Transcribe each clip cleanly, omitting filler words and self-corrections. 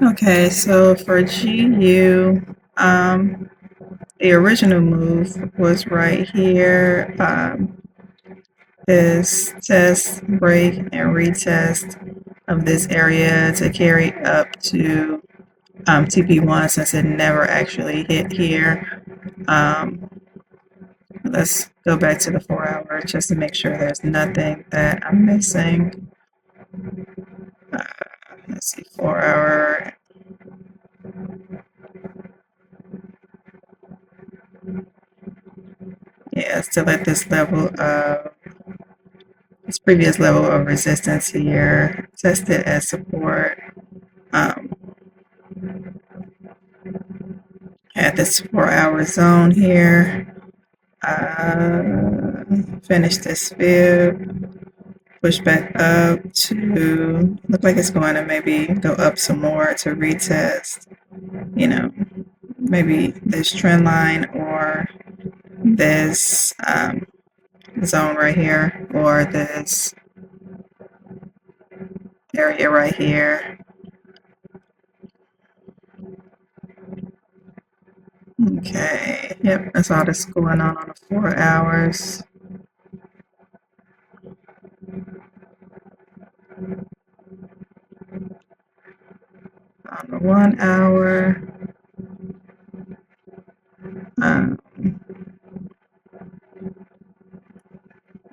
Okay, so for GU, the original move was right here. This test, break, and retest of this area to carry up to TP1 since it never actually hit here. Let's go back to the 4 hour just to make sure there's nothing that I'm missing. Let's see, 4 hour. Yeah, still at this level of this previous level of resistance here, tested as support. Um, at this 4 hour zone here. Finish this fib, push back up to, look like it's going to maybe go up some more to retest, you know, maybe this trend line or this zone right here or this area right here. Okay, yep, that's all that's going on the 4 hours. On the 1 hour,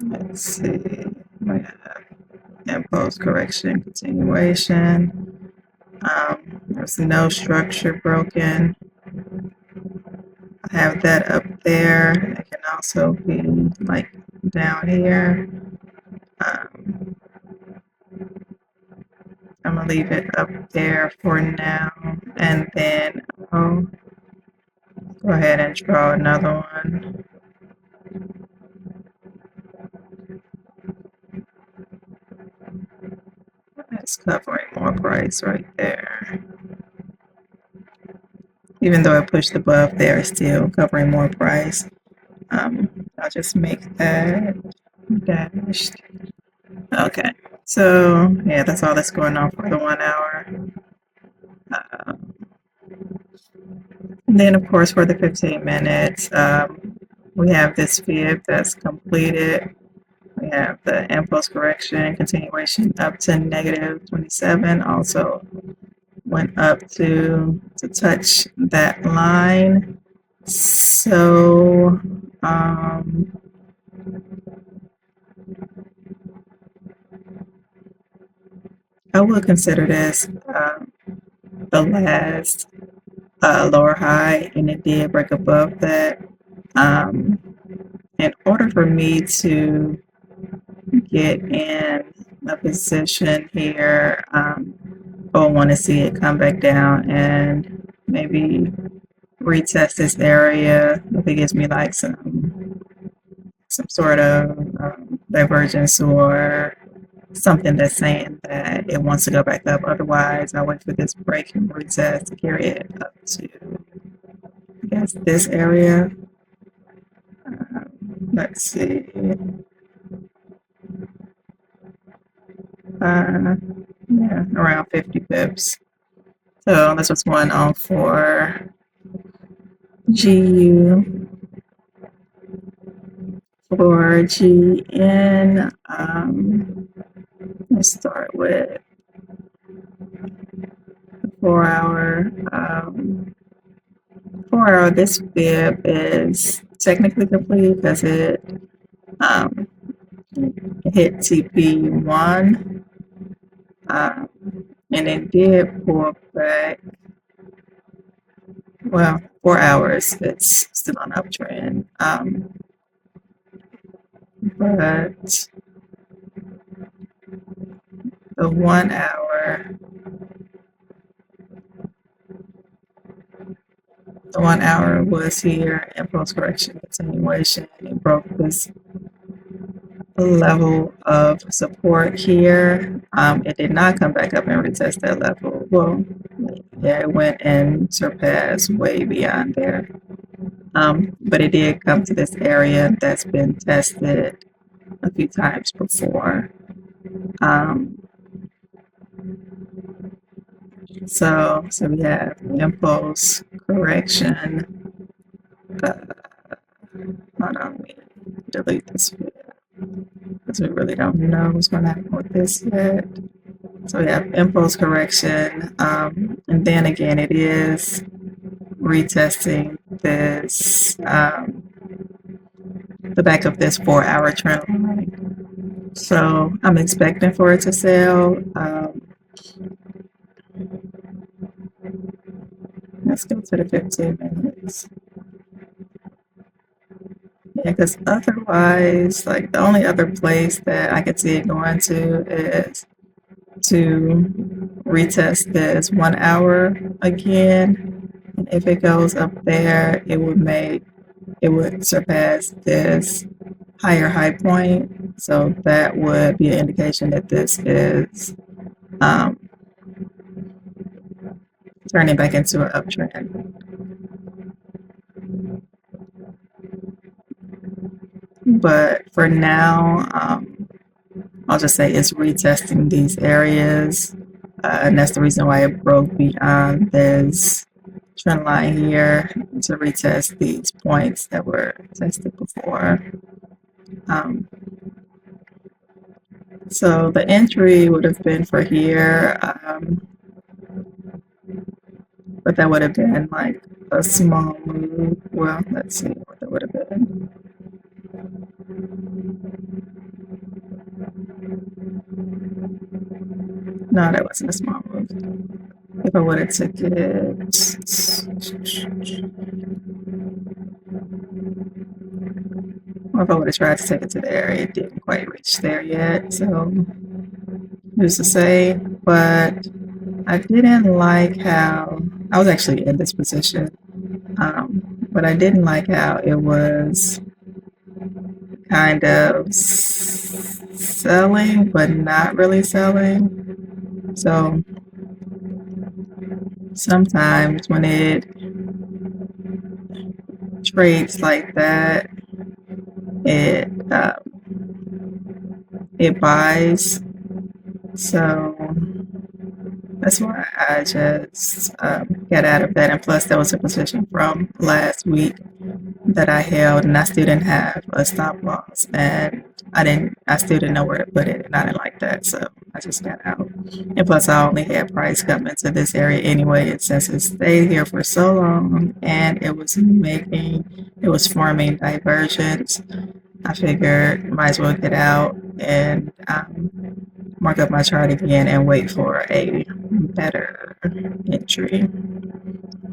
let's see, impulse correction continuation. There's no structure broken. I have that up there. It can also be like down here. I'm gonna leave it up there for now, and then I'll go ahead and draw another one. That's covering more price right there. Even though I pushed above there, it's still covering more price. I'll just make that dashed. Okay, so yeah, that's all that's going on for the 1 hour. And then, of course, for the 15 minutes, we have this fib that's completed. We have the impulse correction continuation up to negative 27. Also went up to touch that line. So I would consider this the last lower high, and it did break above that. In order for me to get in a position here, I would want to see it come back down and maybe retest this area if it gives me like some sort of divergence or something that's saying that it wants to go back up. Otherwise, I'll wait for this break and retest to carry it up to, I guess, this area. Let's see. Yeah, around 50 pips. So that's what's going on for GU. For GN, let's start with the 4 hour. 4 hour, this fib is technically complete because it hit TP1 and it did pull back. Well, 4 hours, it's still on uptrend. But the 1 hour, was here, impulse correction continuation. It broke this level of support here. It did not come back up and retest that level. Well, yeah, it went and surpassed way beyond there. But it did come to this area that's been tested a few times before. So we have impulse correction. Hold on, let me delete this video because we really don't know what's going to happen with this yet. So we have impulse correction, and then again, it is retesting this, the back of this 4-hour trend line. So I'm expecting for it to sell. Let's go to the 15 minutes. Yeah, because otherwise, like the only other place that I could see it going to is to retest this 1 hour again. And if it goes up there, it would surpass this higher high point. So that would be an indication that this is turning back into an uptrend. But for now, I'll just say it's retesting these areas. And that's the reason why it broke beyond this trend line here to retest these points that were tested before. So the entry would have been for here, but that would have been like a small move. Well, let's see what that would have been. No, that wasn't a small move. If I would have took it, or if I would have tried to take it to there, it didn't quite reach there yet. So who's to say? But I didn't like how I was actually in this position, but I didn't like how it was kind of selling, but not really selling. So sometimes when it trades like that, it buys. So that's why I just got out of that. And plus, there was a position from last week that I held, and I still didn't have a stop loss, and I still didn't know where to put it, and I didn't like that, so I just got out. And plus, I only had price coming to this area anyway, and since it stayed here for so long, and it was forming divergence, I figured might as well get out and mark up my chart again and wait for a better entry.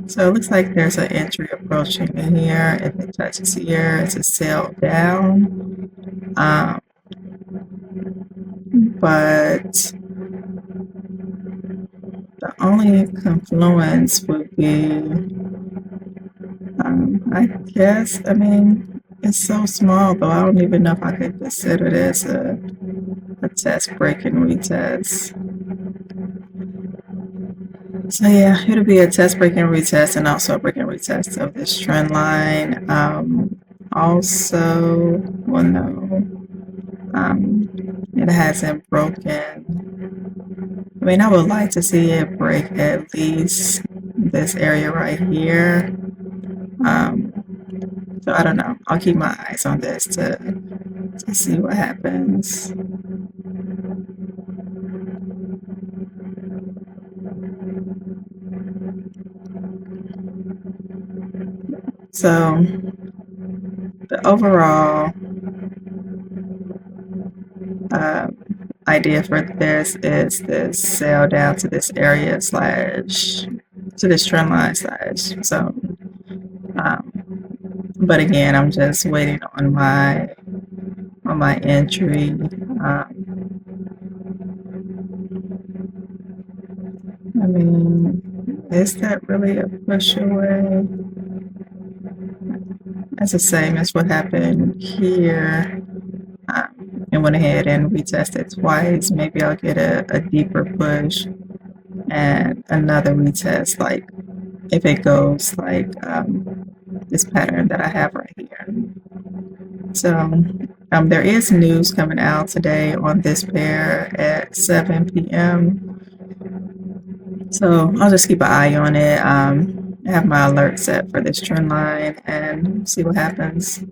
So it looks like there's an entry approaching in here. If it touches here, it's a sell down. But the only confluence would be, I guess, I mean, it's so small, though. I don't even know if I could consider this a test break and retest. So yeah, it'll be a test break and retest, and also a break and retest of this trend line. Also, well, no, it hasn't broken. I mean, I would like to see it break at least this area right here. So I don't know. I'll keep my eyes on this to see what happens. So the overall idea for this is this sell down to this area to this trend line slash. So, but again, I'm just waiting on my entry. I mean, is that really a push away? That's the same as what happened here. And went ahead and retested twice. Maybe I'll get a deeper push and another retest, like if it goes like this pattern that I have right here. So there is news coming out today on this pair at 7 p.m. So I'll just keep an eye on it. I have my alert set for this trend line and see what happens.